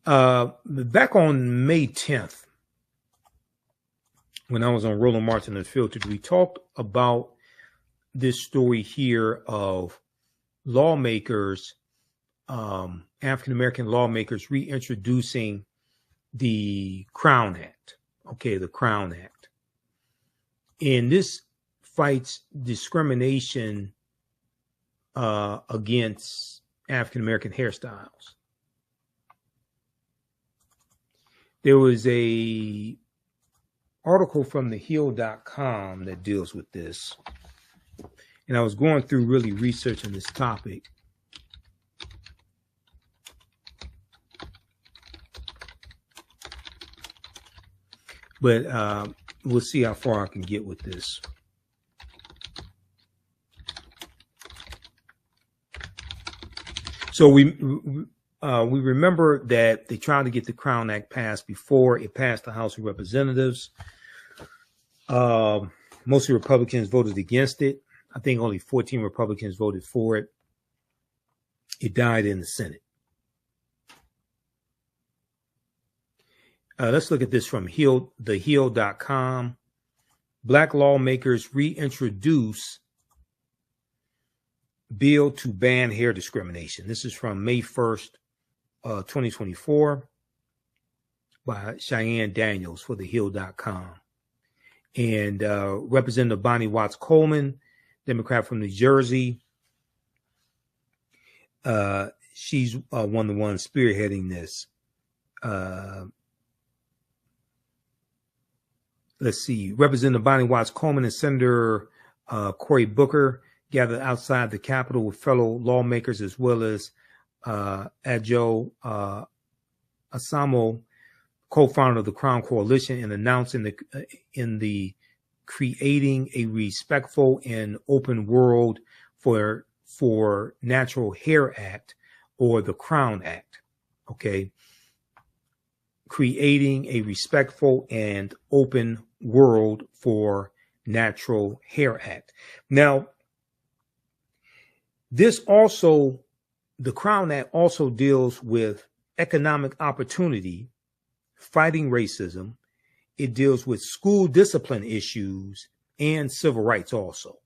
Back on May 10th, when I was on Roland Martin Unfiltered, we talked about this story here of lawmakers, African-American lawmakers reintroducing the Crown Act. Okay, the Crown Act. And this fights discrimination against African-American hairstyles. There was a article from thehill.com that deals with this. And I was going through really researching this topic. But we'll see how far I can get with this. So we remember that they tried to get the Crown Act passed before it passed the House of Representatives. Most Republicans voted against it. I think only 14 Republicans voted for it. It died in the Senate. Let's look at this from thehill.com. Black lawmakers reintroduce bill to ban hair discrimination. This is from May 1st, 2024 by Cheyenne Daniels for thehill.com. And Representative Bonnie Watts Coleman, Democrat from New Jersey. She's one of the ones spearheading this. Let's see. Representative Bonnie Watts Coleman and Senator Cory Booker gathered outside the Capitol with fellow lawmakers as well as Ajo Asamo, co-founder of the Crown Coalition, and announced in the Creating a Respectful and Open World for Natural Hair Act, or the Crown Act. Okay. Creating a Respectful and Open World for Natural Hair Act. Now, the Crown Act also deals with economic opportunity, fighting racism. It deals with school discipline issues and civil rights also.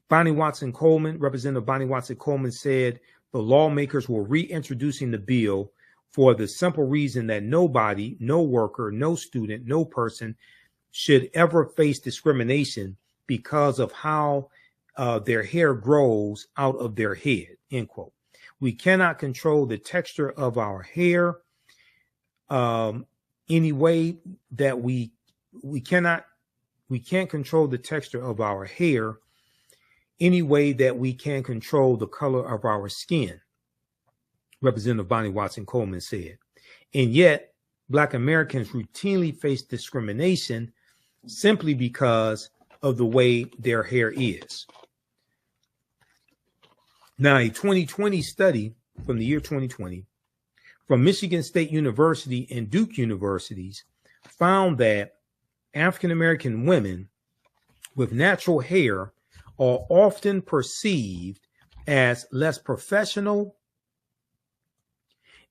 Representative Bonnie Watson Coleman said the lawmakers were reintroducing the bill for the simple reason that nobody, no worker, no student, no person should ever face discrimination because of how their hair grows out of their head, end quote. We cannot control the texture of our hair any way that we can't control the texture of our hair any way that we can control the color of our skin, Representative Bonnie Watson Coleman said. And yet, Black Americans routinely face discrimination simply because of the way their hair is. Now, a 2020 study from the year 2020 from Michigan State University and Duke Universities found that African-American women with natural hair are often perceived as less professional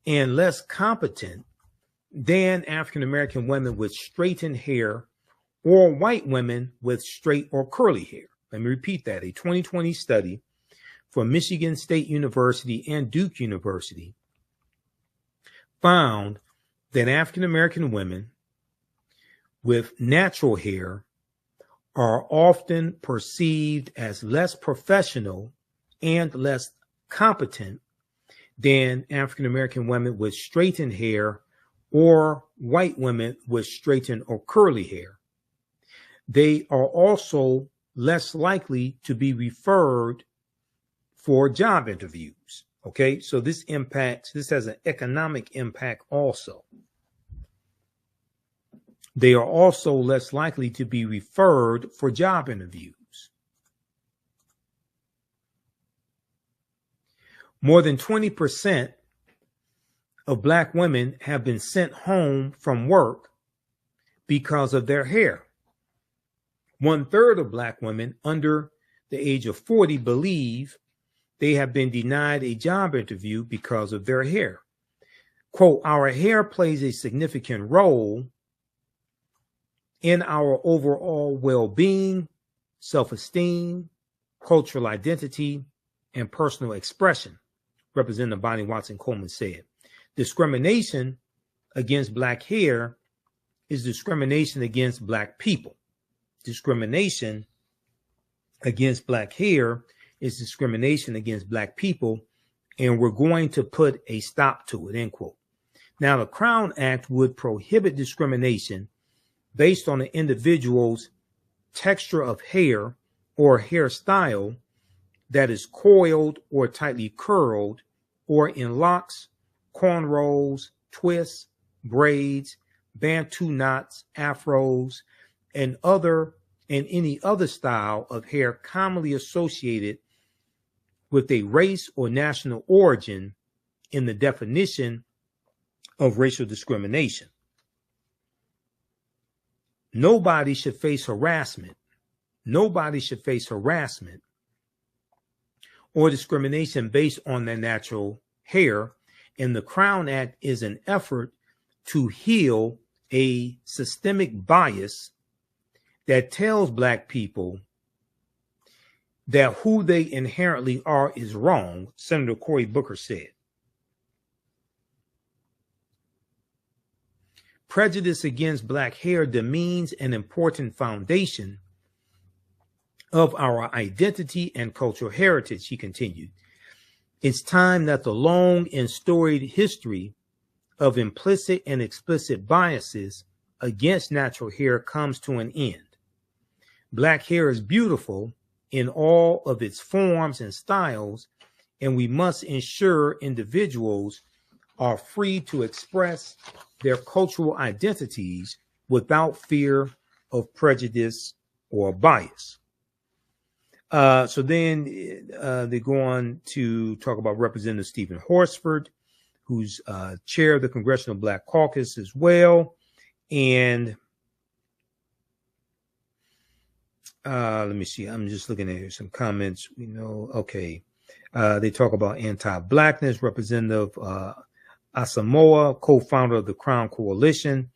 and less competent than African-American women with straightened hair or white women with straight or curly hair. Let me repeat that. A 2020 study from Michigan State University and Duke University found that African-American women with natural hair are often perceived as less professional and less competent than African-American women with straightened hair or white women with straightened or curly hair. They are also less likely to be referred for job interviews. Okay, so this has an economic impact also. They are also less likely to be referred for job interviews. More than 20% of Black women have been sent home from work because of their hair. 1/3 of Black women under the age of 40 believe they have been denied a job interview because of their hair. quote, our hair plays a significant role in our overall well-being, self-esteem, cultural identity, and personal expression, Representative Bonnie Watson Coleman said. Discrimination against Black hair is discrimination against Black people. Discrimination against Black hair is discrimination against Black people, and we're going to put a stop to it, end quote. Now, the Crown Act would prohibit discrimination based on the individual's texture of hair or hairstyle that is coiled or tightly curled, or in locks, cornrows, twists, braids, bantu knots, afros, and any other style of hair commonly associated with a race or national origin in the definition of racial discrimination. Nobody should face harassment. Nobody should face harassment or discrimination based on their natural hair. And the Crown Act is an effort to heal a systemic bias that tells Black people that who they inherently are is wrong, Senator Cory Booker said. Prejudice against Black hair demeans an important foundation of our identity and cultural heritage, he continued. It's time that the long and storied history of implicit and explicit biases against natural hair comes to an end. Black hair is beautiful in all of its forms and styles, and we must ensure individuals are free to express their cultural identities without fear of prejudice or bias. So then they go on to talk about Representative Stephen Horsford, who's chair of the Congressional Black Caucus as well. And let me see. I'm just looking at here some comments. Okay. They talk about anti-Blackness. Representative Asamoah, co-founder of the Crown Coalition.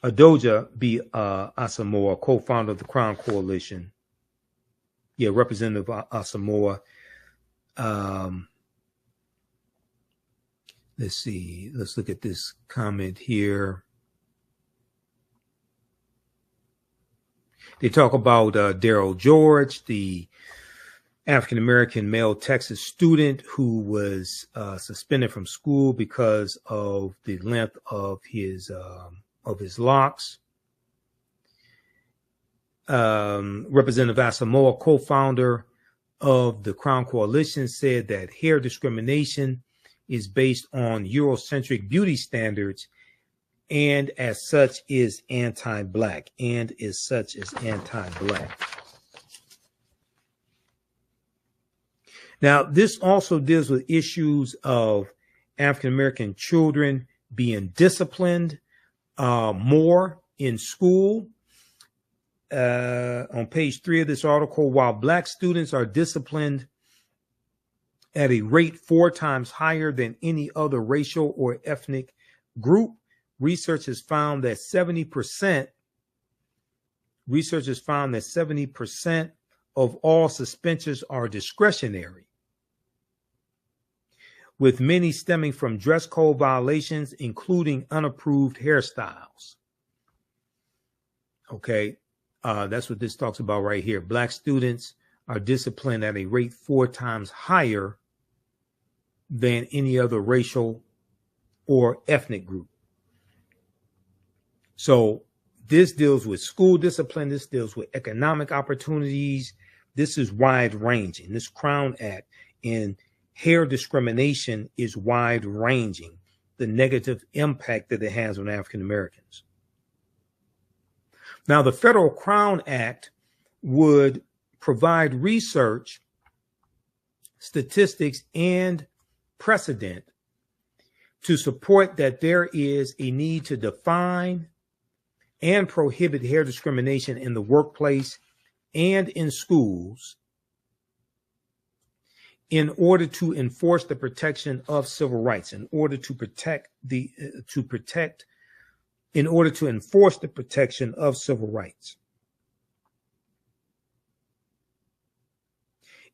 Adoja B. Asamoah, co-founder of the Crown Coalition. Yeah, Representative Asamoah. Let's see. Let's look at this comment here. They talk about Daryl George, the African-American male Texas student who was suspended from school because of the length of his locks. Representative Asamoah, co-founder of the Crown Coalition, said that hair discrimination is based on Eurocentric beauty standards and as such is anti-Black. Now, this also deals with issues of African-American children being disciplined more in school. On page 3 of this article, while Black students are disciplined at a rate 4 times higher than any other racial or ethnic group, research has found that 70% of all suspensions are discretionary, with many stemming from dress code violations, including unapproved hairstyles. Okay, that's what this talks about right here. Black students are disciplined at a rate 4 times higher than any other racial or ethnic group. So this deals with school discipline. This deals with economic opportunities. This is wide ranging. This Crown Act and hair discrimination is wide ranging, the negative impact that it has on African Americans. Now, the Federal Crown Act would provide research, statistics, and precedent to support that there is a need to define and prohibit hair discrimination in the workplace and in schools. in order to enforce the protection of civil rights, in order to enforce the protection of civil rights.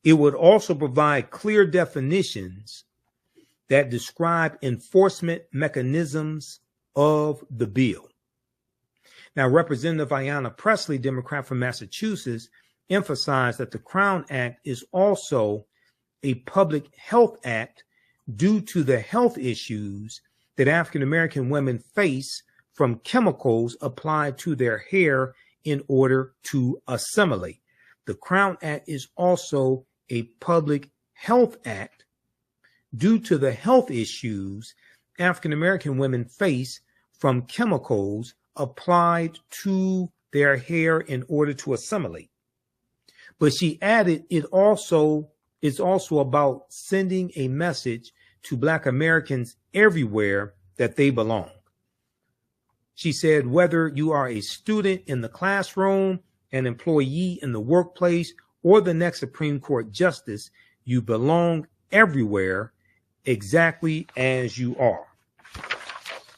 It would also provide clear definitions that describe enforcement mechanisms of the bill. Now, Representative Ayanna Pressley, Democrat from Massachusetts, emphasized that the Crown Act is also a public health act due to the health issues that African American women face from chemicals applied to their hair in order to assimilate. The Crown Act is also a public health act due to the health issues African American women face from chemicals applied to their hair in order to assimilate. But she added, it's also about sending a message to Black Americans everywhere that they belong. She said, whether you are a student in the classroom, an employee in the workplace, or the next Supreme Court justice, you belong everywhere exactly as you are.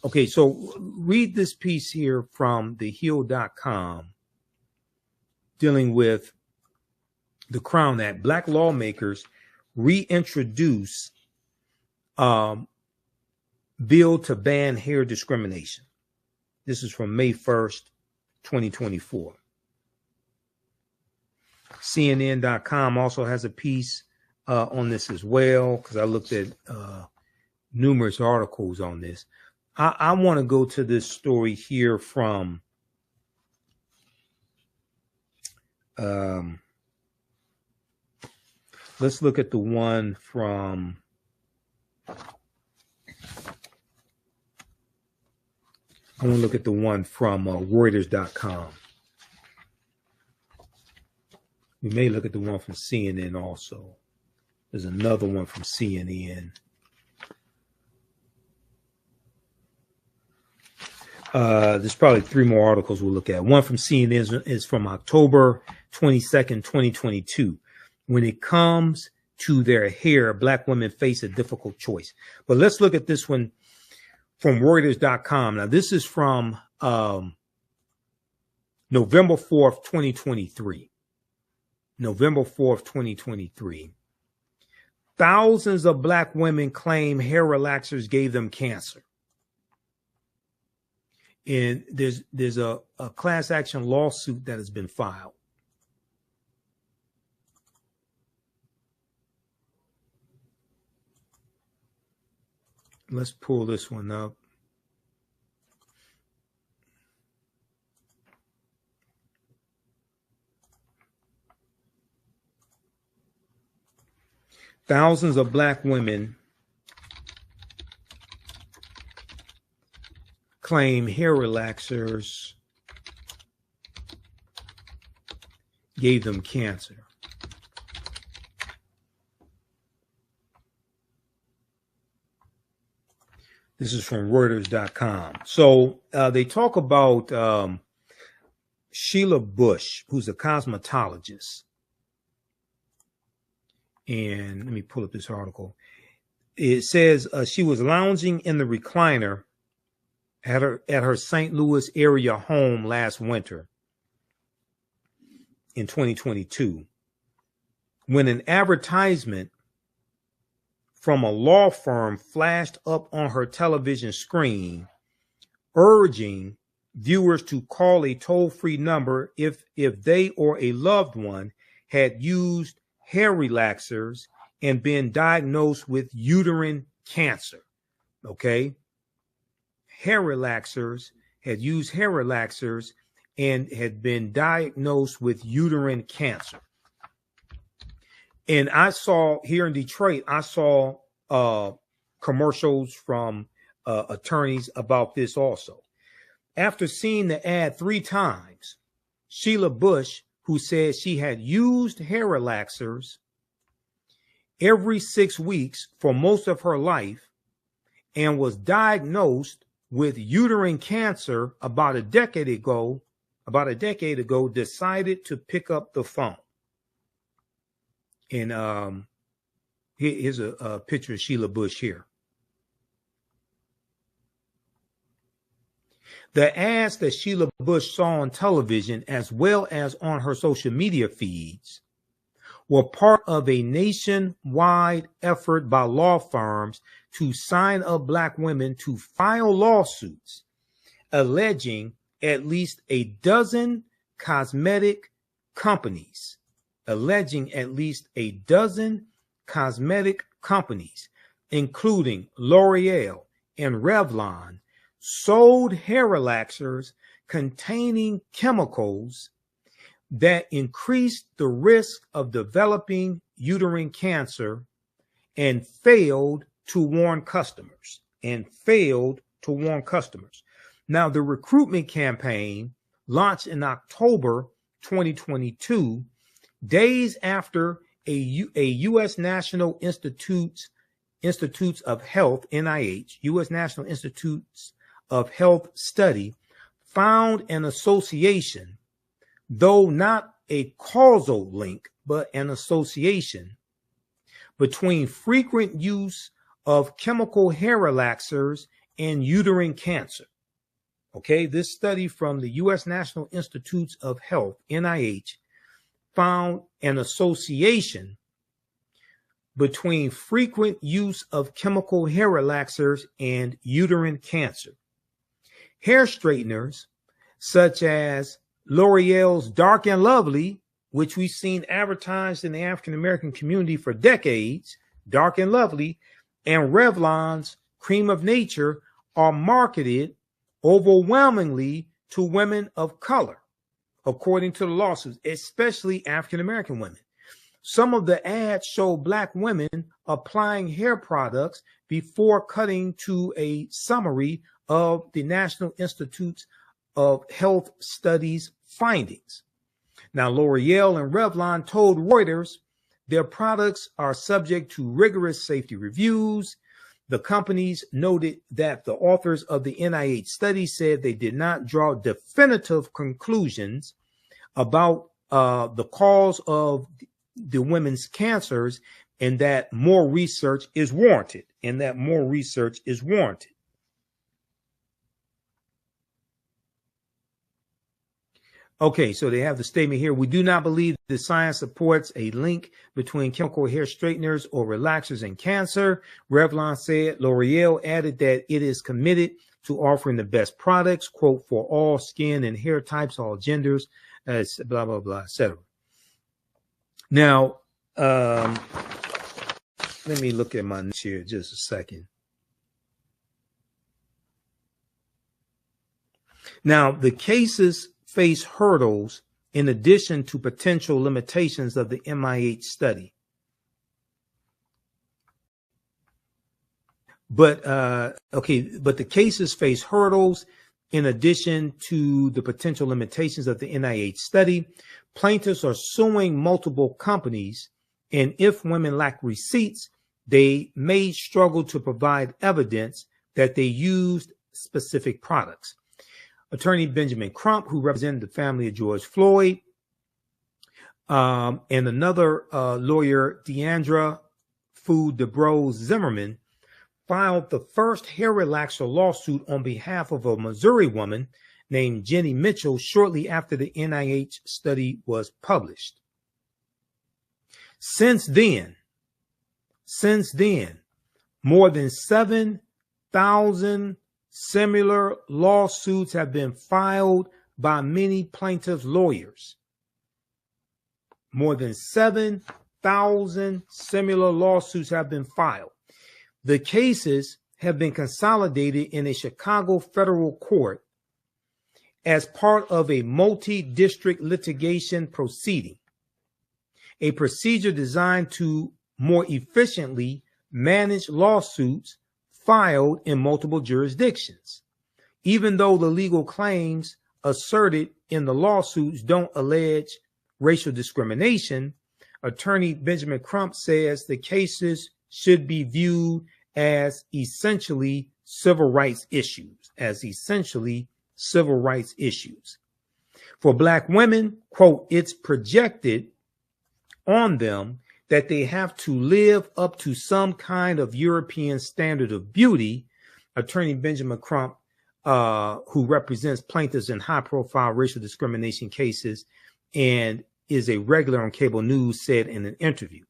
Okay, so read this piece here from thehill.com dealing with the Crown Act. Black lawmakers reintroduce bill to ban hair discrimination. This is from May 1st, 2024. CNN.com also has a piece on this as well, because I looked at numerous articles on this. I want to go to this story here from let's look at the one from Reuters.com. We may look at the one from CNN also. There's another one from CNN. There's probably three more articles we'll look at. One from CNN is from October 22nd, 2022. When it comes to their hair, Black women face a difficult choice. But let's look at this one from Reuters.com. Now, this is from November 4th, 2023. November 4th, 2023. Thousands of Black women claim hair relaxers gave them cancer. And there's a class action lawsuit that has been filed. Let's pull this one up. Thousands of Black women claim hair relaxers gave them cancer. This is from Reuters.com. So they talk about Sheila Bush, who's a cosmetologist. And let me pull up this article. It says she was lounging in the recliner at her St. Louis area home last winter in 2022 when an advertisement from a law firm flashed up on her television screen urging viewers to call a toll-free number if they or a loved one had used hair relaxers and been diagnosed with uterine cancer. Okay. Had used hair relaxers and had been diagnosed with uterine cancer. And I saw here in Detroit, I saw commercials from attorneys about this also. After seeing the ad 3 times, Sheila Bush, who said she had used hair relaxers every 6 weeks for most of her life and was diagnosed with uterine cancer about a decade ago, decided to pick up the phone. And Here's a picture of Sheila Bush here. The ads that Sheila Bush saw on television, as well as on her social media feeds, were part of a nationwide effort by law firms to sign up Black women to file lawsuits alleging at least a dozen cosmetic companies, including L'Oreal and Revlon, sold hair relaxers containing chemicals that increased the risk of developing uterine cancer and failed to warn customers. Now, the recruitment campaign launched in October 2022, days after a U.S. National Institutes of Health, NIH, U.S. National Institutes of Health study found an association, though not a causal link, but an association between frequent use of chemical hair relaxers and uterine cancer. Okay, this study from the U.S. National Institutes of Health, NIH, found an association between frequent use of chemical hair relaxers and uterine cancer. Hair straighteners such as L'Oreal's Dark and Lovely, which we've seen advertised in the African American community for decades, Dark and Lovely, and Revlon's Creme of Nature are marketed overwhelmingly to women of color, according to the lawsuits, especially African American women. Some of the ads show Black women applying hair products before cutting to a summary of the National Institutes of Health Studies findings. Now, L'Oreal and Revlon told Reuters their products are subject to rigorous safety reviews. The companies noted that the authors of the NIH study said they did not draw definitive conclusions about the cause of the women's cancers, and that more research is warranted. Okay, so they have the statement here. We do not believe the science supports a link between chemical hair straighteners or relaxers and cancer, Revlon said. L'Oreal added that it is committed to offering the best products, quote, for all skin and hair types, all genders, blah, blah, blah, etc. Now, let me look at my notes here just a second. Now, the cases face hurdles in addition to potential limitations of the MIH study. But the cases face hurdles in addition to the potential limitations of the NIH study. Plaintiffs are suing multiple companies, and if women lack receipts, they may struggle to provide evidence that they used specific products. Attorney Benjamin Crump, who represented the family of George Floyd, and another lawyer, Deandra Fu DeBrose Zimmerman, filed the first hair relaxer lawsuit on behalf of a Missouri woman named Jenny Mitchell shortly after the NIH study was published. Since then, more than 7,000 similar lawsuits have been filed by many plaintiffs' lawyers. More than 7,000 similar lawsuits have been filed. The cases have been consolidated in a Chicago federal court as part of a multi-district litigation proceeding, a procedure designed to more efficiently manage lawsuits filed in multiple jurisdictions. Even though the legal claims asserted in the lawsuits don't allege racial discrimination, attorney Benjamin Crump says the cases should be viewed as essentially civil rights issues, For Black women, quote, it's projected on them that they have to live up to some kind of European standard of beauty. Attorney Benjamin Crump, who represents plaintiffs in high-profile racial discrimination cases and is a regular on cable news, said in an interview.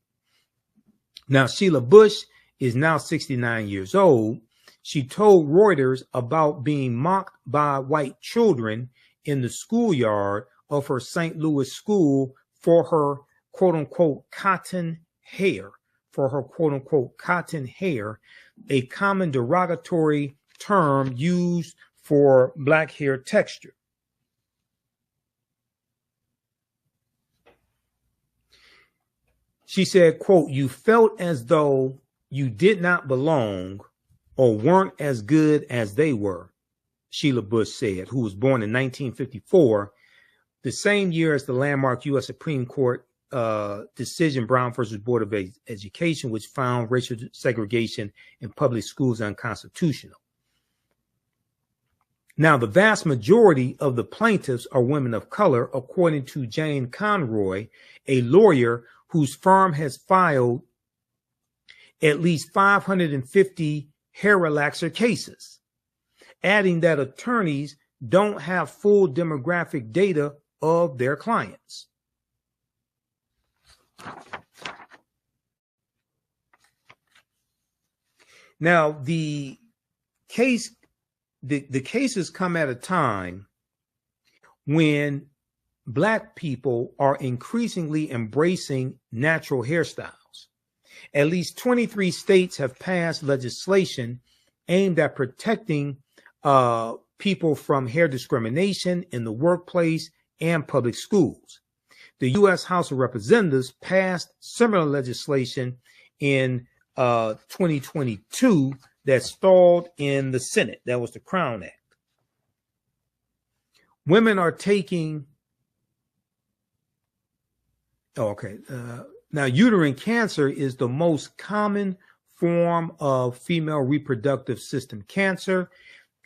Now, Sheila Bush is now 69 years old. She told Reuters about being mocked by white children in the schoolyard of her St. Louis school for her quote-unquote cotton hair, a common derogatory term used for black hair texture. She said, quote, "You felt as though you did not belong or weren't as good as they were," Sheila Bush said, who was born in 1954, the same year as the landmark U.S. Supreme Court decision, Brown versus Board of Education, which found racial segregation in public schools unconstitutional. Now, the vast majority of the plaintiffs are women of color, according to Jane Conroy, a lawyer whose firm has filed at least 550 hair relaxer cases, adding that attorneys don't have full demographic data of their clients. Now, the cases come at a time when Black people are increasingly embracing natural hairstyles. At least 23 states have passed legislation aimed at protecting people from hair discrimination in the workplace and public schools. The U.S. House of Representatives passed similar legislation in 2022 that stalled in the Senate. That was the Crown Act. Women are taking... Now, uterine cancer is the most common form of female reproductive system cancer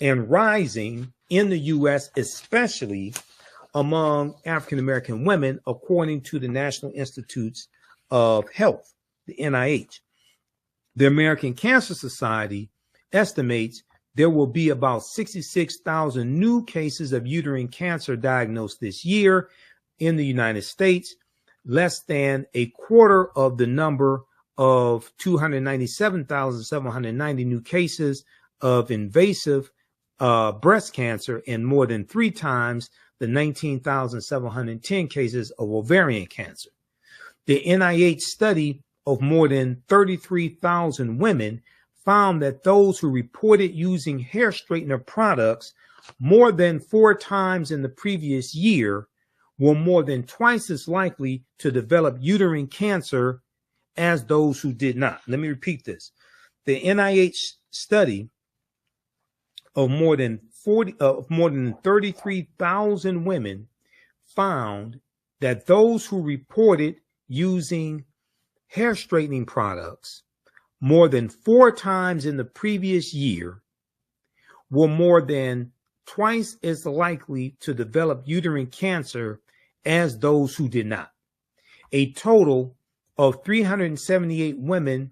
and rising in the U.S., especially among African-American women, according to the National Institutes of Health, the NIH. The American Cancer Society estimates there will be about 66,000 new cases of uterine cancer diagnosed this year in the United States, less than a quarter of the number of 297,790 new cases of invasive breast cancer and more than 3 times the 19,710 cases of ovarian cancer. The NIH study of more than 33,000 women found that those who reported using hair straightener products more than 4 times in the previous year were more than twice as likely to develop uterine cancer as those who did not. Let me repeat this. The NIH study of more than 33,000 women found that those who reported using hair straightening products more than 4 times in the previous year were more than twice as likely to develop uterine cancer as those who did not. A total of 378 women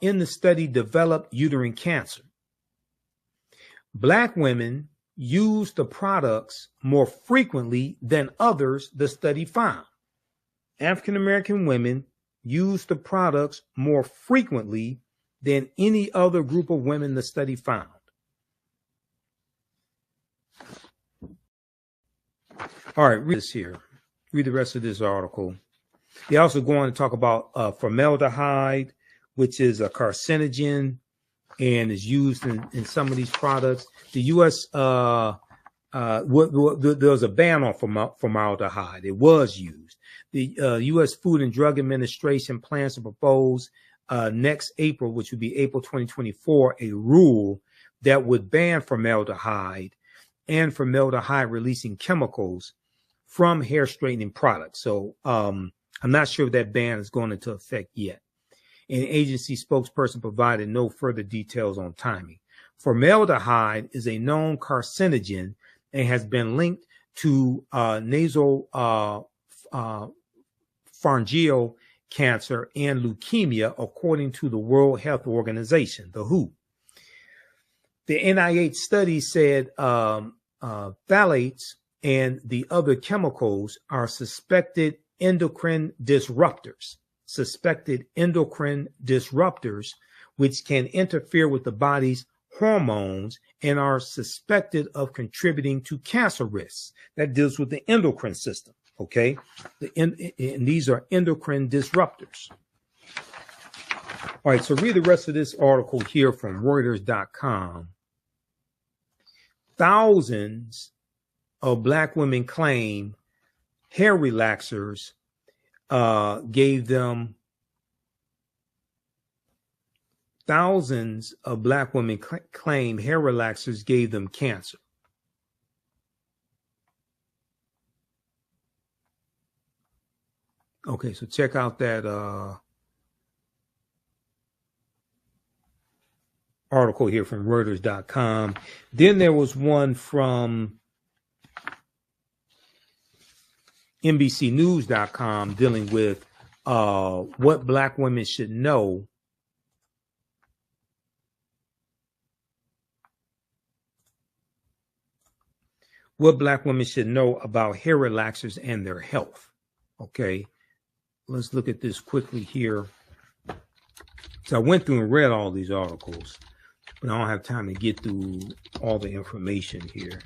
in the study developed uterine cancer. Black women use the products more frequently than others, the study found. African American women use the products more frequently than any other group of women the study found. All right, read this here. Read the rest of this article. They also go on to talk about formaldehyde, which is a carcinogen and is used in some of these products. The U.S. There was a ban on formaldehyde. It was used. The U.S. Food and Drug Administration plans to propose next April, which would be April 2024, a rule that would ban formaldehyde and formaldehyde-releasing chemicals from hair straightening products. So I'm not sure if that ban is going into effect yet. An agency spokesperson provided no further details on timing. Formaldehyde is a known carcinogen and has been linked to nasopharyngeal cancer and leukemia, according to the World Health Organization, the WHO. The NIH study said phthalates and the other chemicals are suspected endocrine disruptors, which can interfere with the body's hormones and are suspected of contributing to cancer risks. That deals with the endocrine system, okay? And these are endocrine disruptors. All right, so read the rest of this article here from Reuters.com. Thousands of Black women claim hair relaxers gave them Thousands of Black women claim hair relaxers gave them cancer. Okay, so check out that article here from Reuters.com. Then there was one from NBCnews.com dealing with what Black women should know about hair relaxers and their health. Okay, let's look at this quickly here. So I went through and read all these articles, but I don't have time to get through all the information here.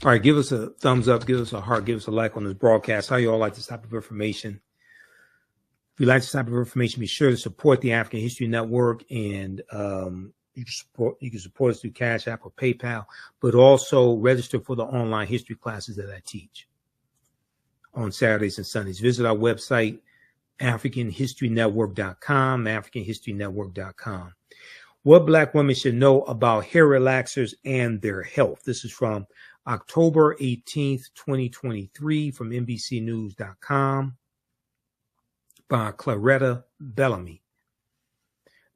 All right, give us a thumbs up, give us a heart, give us a like on this broadcast. How you all like this type of information? If you like this type of information, be sure to support the African History Network, and you can support us through Cash App or PayPal, but also register for the online history classes that I teach on Saturdays and Sundays. Visit our website, AfricanHistoryNetwork.com, AfricanHistoryNetwork.com. What Black women should know about hair relaxers and their health. This is from October 18th, 2023, from NBCnews.com. By Claretta Bellamy.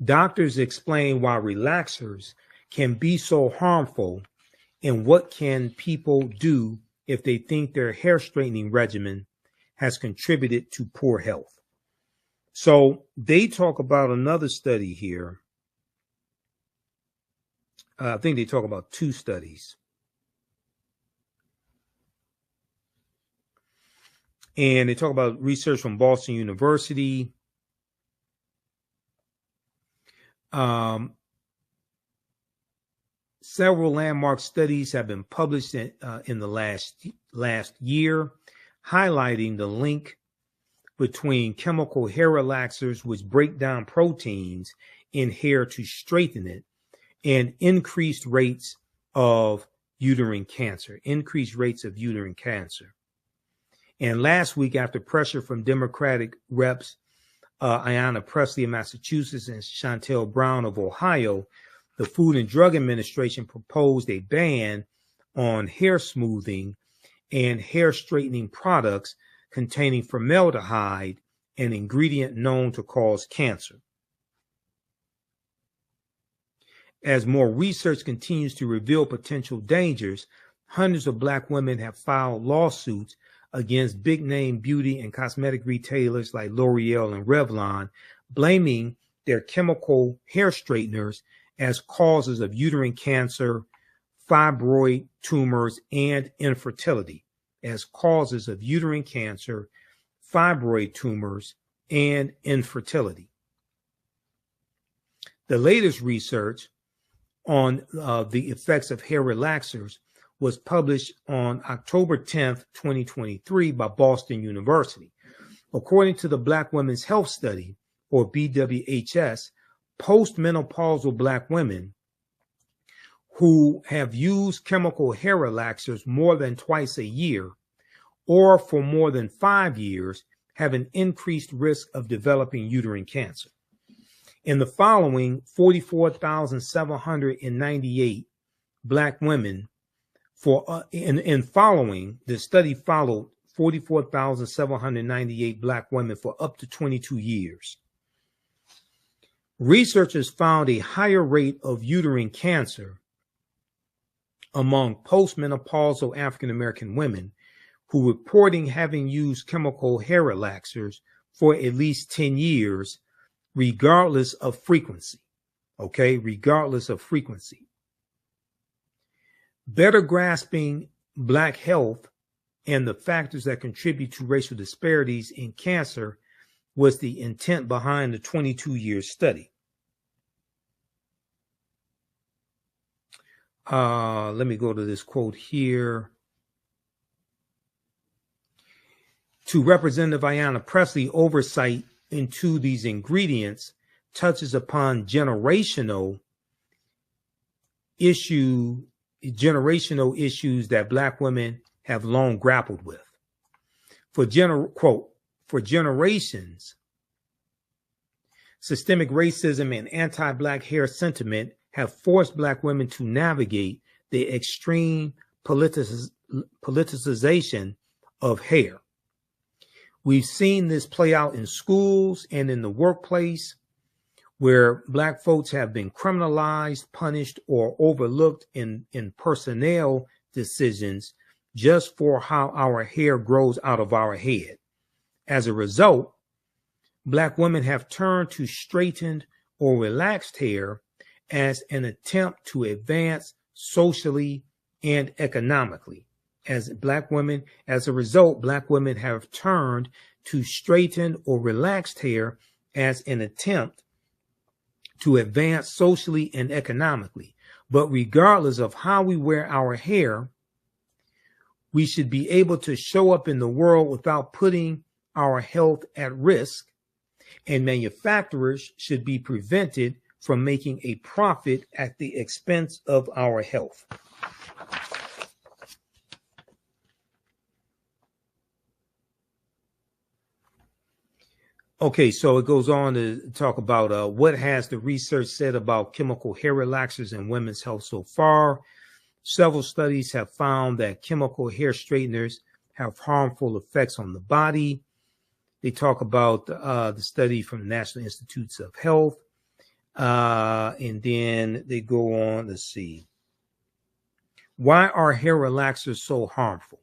Doctors explain why relaxers can be so harmful and what can people do if they think their hair straightening regimen has contributed to poor health. So they talk about another study here. I think they talk about two studies. And they talk about research from Boston University. Several landmark studies have been published in the last year, highlighting the link between chemical hair relaxers, which break down proteins in hair to straighten it, and increased rates of uterine cancer. And last week, after pressure from Democratic reps Ayanna Pressley of Massachusetts and Chantel Brown of Ohio, the Food and Drug Administration proposed a ban on hair smoothing and hair straightening products containing formaldehyde, an ingredient known to cause cancer. As more research continues to reveal potential dangers, hundreds of Black women have filed lawsuits against big-name beauty and cosmetic retailers like L'Oreal and Revlon, blaming their chemical hair straighteners as causes of uterine cancer, fibroid tumors, and infertility. The latest research on the effects of hair relaxers was published on October 10th, 2023 by Boston University. According to the Black Women's Health Study, or BWHS, postmenopausal Black women who have used chemical hair relaxers more than twice a year or for more than 5 years have an increased risk of developing uterine cancer. In the following 44,798 Black women the study followed 44,798 Black women for up to 22 years. researchers found a higher rate of uterine cancer among postmenopausal African American women who reporting having used chemical hair relaxers for at least 10 years, regardless of frequency. Okay, regardless of frequency. Better grasping Black health and the factors that contribute to racial disparities in cancer was the intent behind the 22-year study. Let me go to this quote here. To Representative Ayanna Pressley, oversight into these ingredients touches upon generational issues that Black women have long grappled with. Quote, for generations, systemic racism and anti-Black hair sentiment have forced Black women to navigate the extreme politicization of hair. We've seen this play out in schools and in the workplace, where Black folks have been criminalized, punished, or overlooked in personnel decisions just for how our hair grows out of our head. As a result, Black women have turned to straightened or relaxed hair as an attempt to advance socially and economically. As a result, Black women have turned to straightened or relaxed hair as an attempt to advance socially and economically. But regardless of how we wear our hair, we should be able to show up in the world without putting our health at risk, and manufacturers should be prevented from making a profit at the expense of our health. Okay, so it goes on to talk about what has the research said about chemical hair relaxers and women's health so far. Several studies have found that chemical hair straighteners have harmful effects on the body. They talk about the study from the National Institutes of Health. And then they go on, let's see. Why are hair relaxers so harmful?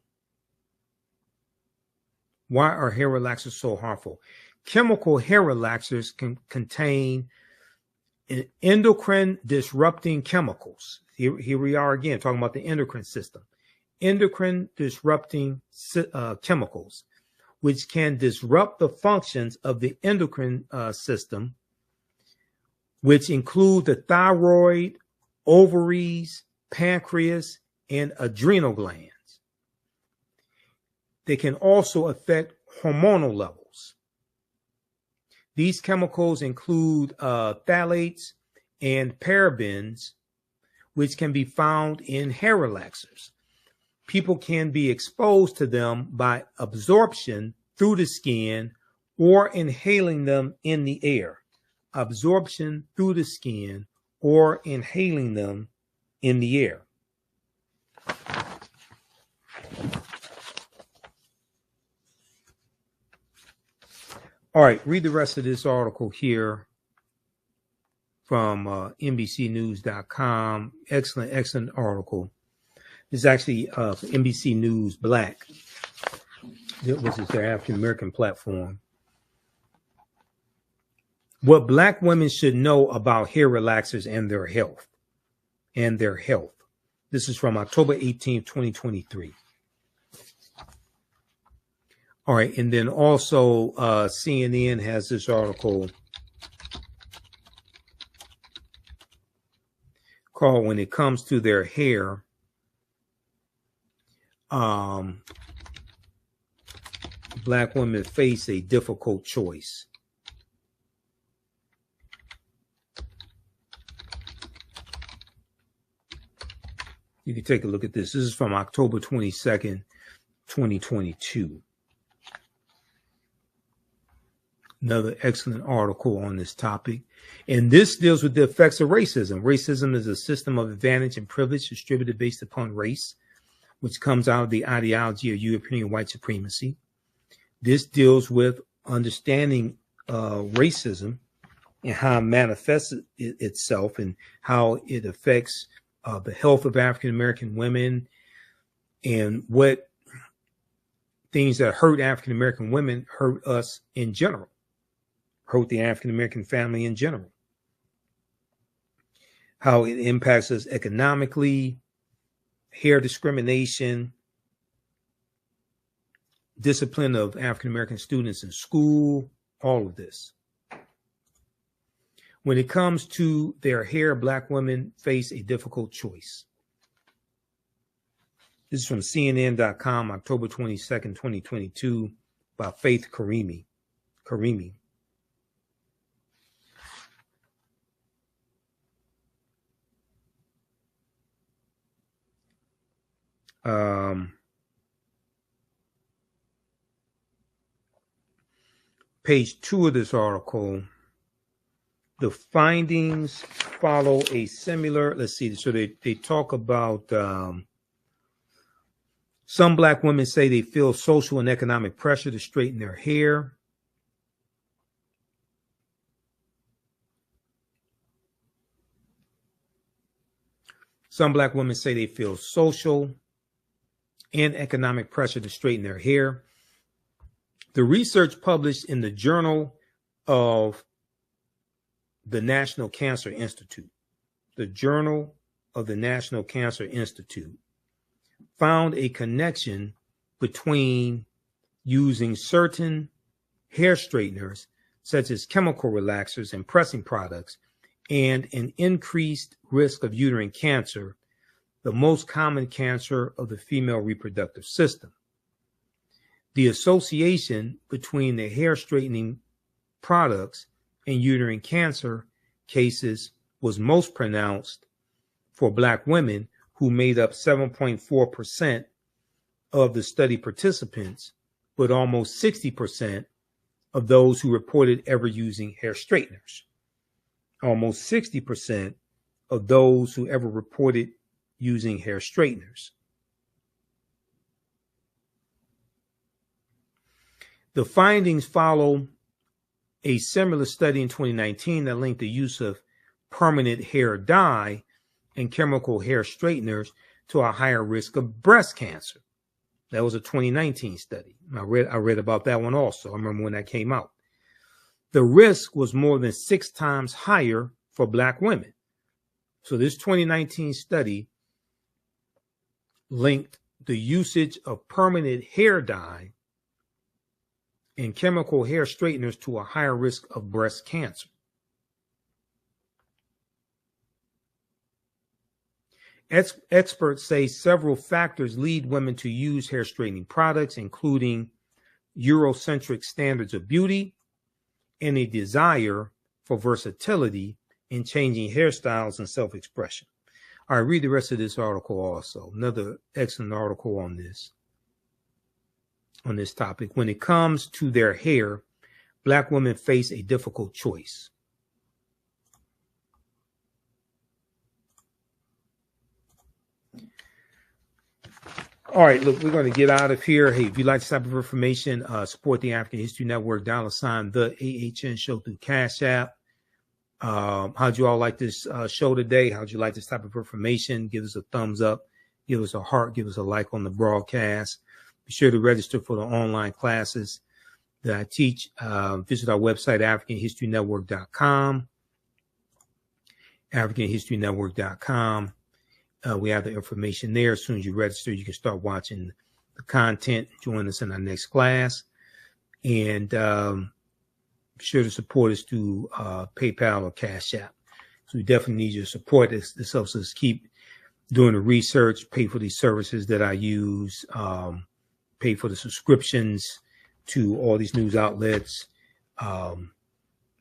Why are hair relaxers so harmful? Chemical hair relaxers can contain endocrine disrupting chemicals. Here we are again talking about the endocrine system. Endocrine disrupting chemicals, which can disrupt the functions of the endocrine system, which include the thyroid, ovaries, pancreas, and adrenal glands. They can also affect hormonal levels. These chemicals include phthalates and parabens, which can be found in hair relaxers. People can be exposed to them by absorption through the skin or inhaling them in the air. Absorption through the skin or inhaling them in the air. All right, read the rest of this article here from NBCnews.com. Excellent article. This is actually NBC News Black, which is their African American platform. What Black women should know about hair relaxers and their health. This is from October 18th, 2023. All right, and then also CNN has this article called "When It Comes to Their Hair, Black women face a difficult choice." You can take a look at this. This is from October 22nd, 2022. Another excellent article on this topic. And this deals with the effects of racism. Racism is a system of advantage and privilege distributed based upon race, which comes out of the ideology of European white supremacy. This deals with understanding racism and how it manifests itself and how it affects the health of African American women and what things that hurt African American women hurt us in general, hurt the African American family in general, how it impacts us economically, hair discrimination, discipline of African American students in school, all of this. When it comes to their hair, Black women face a difficult choice. This is from CNN.com, October 22nd, 2022, by Faith Karimi. Page 2 of this article, the findings follow a similar, let's see, so they talk about some Black women say they feel social and economic pressure to straighten their hair. Some Black women say they feel social and economic pressure to straighten their hair. The research published in the Journal of the National Cancer Institute, the Journal of the National Cancer Institute, found a connection between using certain hair straighteners, such as chemical relaxers and pressing products, and an increased risk of uterine cancer, the most common cancer of the female reproductive system. The association between the hair straightening products and uterine cancer cases was most pronounced for Black women, who made up 7.4% of the study participants, but almost 60% of those who reported ever using hair straighteners. Almost 60% of those who ever reported using hair straighteners. The findings follow a similar study in 2019 that linked the use of permanent hair dye and chemical hair straighteners to a higher risk of breast cancer. That was a 2019 study. I read about that one also. I remember when that came out. The risk was more than 6 times higher for Black women. So this 2019 study linked the usage of permanent hair dye and chemical hair straighteners to a higher risk of breast cancer. Experts say several factors lead women to use hair straightening products, including Eurocentric standards of beauty and a desire for versatility in changing hairstyles and self-expression. All right, read the rest of this article also. Another excellent article on this topic. When it comes to their hair, Black women face a difficult choice. All right, look, we're going to get out of here. Hey, if you'd like this type of information, support the African History Network, $, TheAHNShow through Cash App. How'd you all like this show today? How'd you like this type of information? Give us a thumbs up, give us a heart, give us a like on the broadcast. Be sure to register for the online classes that I teach. Visit our website, AfricanHistoryNetwork.com. AfricanHistoryNetwork.com. We have the information there. As soon as you register, you can start watching the content. Join us in our next class. And be sure to support us through PayPal or Cash App. So we definitely need your support. This helps us keep doing the research, pay for these services that I use, pay for the subscriptions to all these news outlets.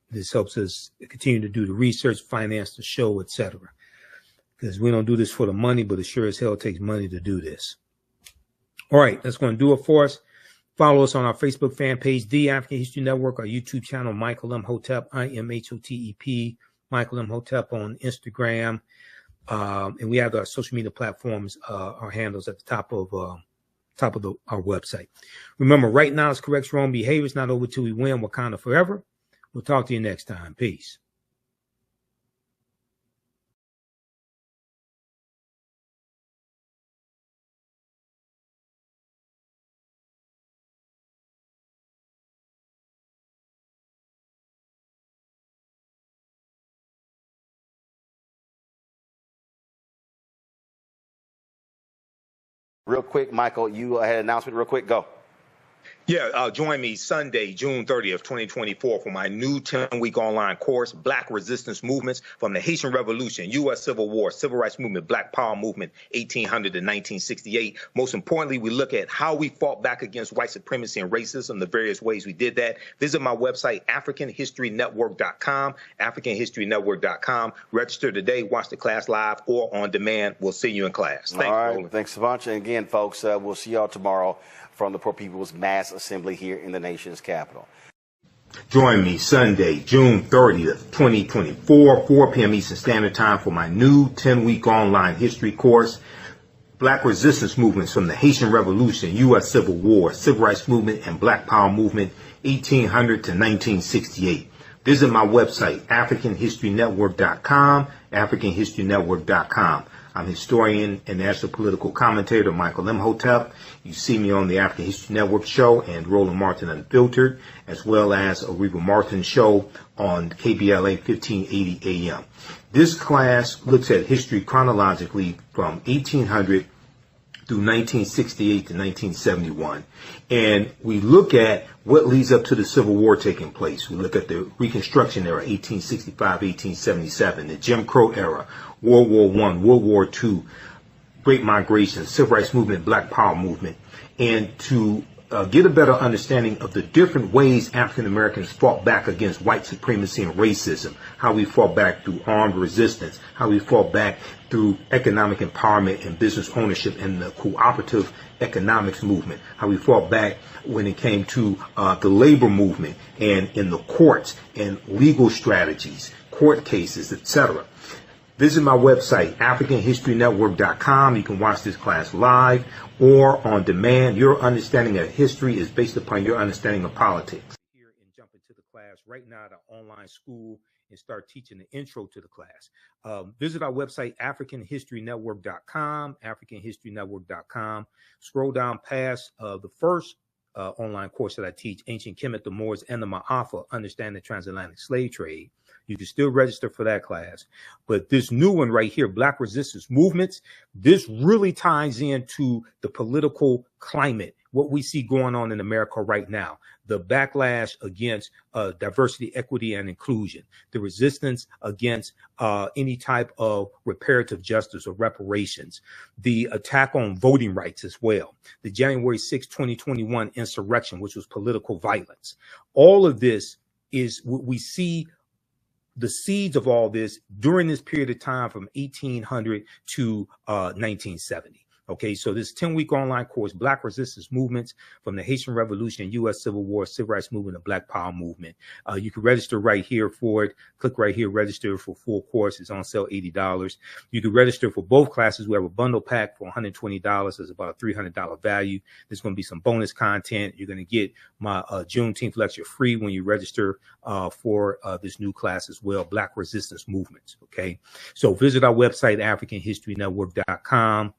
This helps us continue to do the research, finance the show, etc. Because we don't do this for the money, but it sure as hell takes money to do this. All right, that's going to do it for us. Follow us on our Facebook fan page, The African History Network, our YouTube channel, Michael Imhotep, IMHOTEP, Michael Imhotep on Instagram. And we have our social media platforms, our handles at the top of our website. Remember, right now is correct your own behavior. It's not over till we win. Wakanda forever. We'll talk to you next time. Peace. Real quick, Michael, you had an announcement real quick. Go. Yeah, join me Sunday, June 30th, 2024 for my new 10-week online course, Black Resistance Movements from the Haitian Revolution, U.S. Civil War, Civil Rights Movement, Black Power Movement, 1800 to 1968. Most importantly, we look at how we fought back against white supremacy and racism, the various ways we did that. Visit my website, AfricanHistoryNetwork.com, AfricanHistoryNetwork.com. Register today, watch the class live or on demand. We'll see you in class. Thanks, all right, Roland. Thanks a bunch. And again, folks, we'll see y'all tomorrow from the Poor People's Mass Assembly here in the nation's capital. Join me Sunday, June 30th, 2024, 4 p.m. Eastern Standard Time for my new 10-week online history course, Black Resistance Movements from the Haitian Revolution, U.S. Civil War, Civil Rights Movement, and Black Power Movement, 1800 to 1968. Visit my website, AfricanHistoryNetwork.com, AfricanHistoryNetwork.com. I'm historian and national political commentator Michael Imhotep. You see me on the African History Network show and Roland Martin Unfiltered, as well as a Reba Martin show on KBLA 1580 AM. This class looks at history chronologically from 1800 through 1968 to 1971. And we look at what leads up to the Civil War taking place. We look at the Reconstruction era, 1865, 1877, the Jim Crow era, World War I, World War II, Great Migration, Civil Rights Movement, Black Power Movement, and to get a better understanding of the different ways African Americans fought back against white supremacy and racism, how we fought back through armed resistance, how we fought back through economic empowerment and business ownership and the cooperative economics movement, how we fought back when it came to the labor movement and in the courts and legal strategies, court cases, etc. Visit my website, AfricanHistoryNetwork.com. You can watch this class live or on demand. Your understanding of history is based upon your understanding of politics. Here and jump into the class right now at our online school and start teaching the intro to the class. Visit our website, AfricanHistoryNetwork.com, AfricanHistoryNetwork.com. Scroll down past the first online course that I teach, Ancient Kemet, the Moors, and the Ma'afa, Understand the Transatlantic Slave Trade. You can still register for that class. But this new one right here, Black Resistance Movements, this really ties into the political climate, what we see going on in America right now, the backlash against diversity, equity, and inclusion, the resistance against any type of reparative justice or reparations, the attack on voting rights as well, the January 6, 2021 insurrection, which was political violence. All of this is what we see. The seeds of all this during this period of time from 1800 to 1970. Okay, so this 10-week online course, Black Resistance Movements from the Haitian Revolution, U.S. Civil War, Civil Rights Movement, and Black Power Movement. You can register right here for it. Click right here, register for full course. It's on sale, $80. You can register for both classes. We have a bundle pack for $120. It's about a $300 value. There's going to be some bonus content. You're going to get my Juneteenth lecture free when you register for this new class as well, Black Resistance Movements. Okay, so visit our website, AfricanHistoryNetwork.com.